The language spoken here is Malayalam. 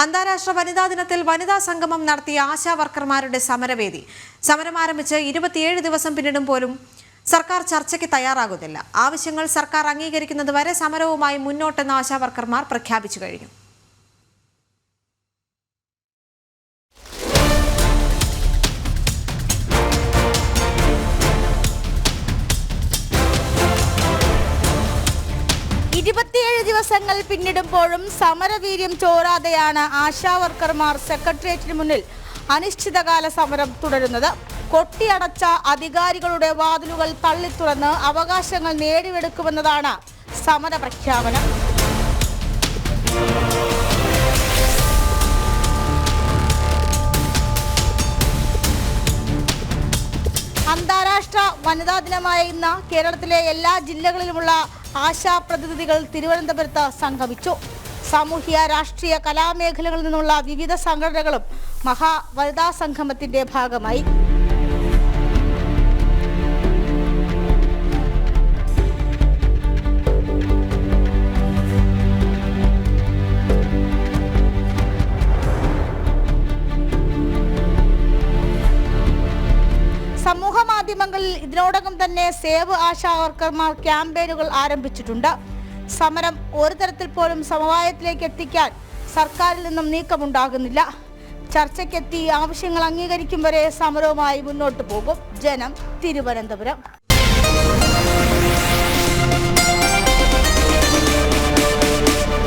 അന്താരാഷ്ട്ര വനിതാ ദിനത്തിൽ വനിതാ സംഗമം നടത്തിയ ആശാ വർക്കർമാരുടെ സമരവേദി. സമരം ആരംഭിച്ച് 27 ദിവസം പിന്നിടും പോലും സർക്കാർ ചർച്ചയ്ക്ക് തയ്യാറാകുന്നില്ല. ആവശ്യങ്ങൾ സർക്കാർ അംഗീകരിക്കുന്നതുവരെ സമരവുമായി മുന്നോട്ടെന്ന് ആശാ വർക്കർമാർ പ്രഖ്യാപിച്ചു കഴിഞ്ഞു. ദിവസങ്ങൾ പിന്നിടുമ്പോഴും സമരവീര്യം ചോരാതെയാണ് ആശാ വർക്കർമാർ സെക്രട്ടേറിയറ്റിന് മുന്നിൽ അനിശ്ചിതകാല സമരം തുടരുന്നത്. കൊട്ടിയടച്ച അധികാരികളുടെ വാതിലുകൾ തള്ളിത്തുറന്ന് അവകാശങ്ങൾ നേടിയെടുക്കുമെന്നതാണ് സമര പ്രഖ്യാപനം. അന്താരാഷ്ട്ര വനിതാ ദിനമായ ഇന്ന് കേരളത്തിലെ എല്ലാ ജില്ലകളിലുമുള്ള ആശാ പ്രതിനിധികൾ തിരുവനന്തപുരത്ത് സംഗമിച്ചു. സാമൂഹ്യ, രാഷ്ട്രീയ, കലാമേഖലകളിൽ നിന്നുള്ള വിവിധ സംഘടനകളും വനിതാ സംഗമത്തിന്റെ ഭാഗമായി. സമൂഹ മാധ്യമങ്ങളിൽ ഇതിനോടകം തന്നെ സേവ് ആശാ വർക്കർമാർ ക്യാമ്പയിനുകൾ ആരംഭിച്ചിട്ടുണ്ട്. സമരം ഒരു തരത്തിൽ പോലും സമവായത്തിലേക്ക് എത്തിക്കാൻ സർക്കാരിൽ നിന്നും നീക്കമുണ്ടാകുന്നില്ല. ചർച്ചയ്ക്കെത്തി ആവശ്യങ്ങൾ അംഗീകരിക്കും വരെ സമരവുമായി മുന്നോട്ട് പോകും. ജനം, തിരുവനന്തപുരം.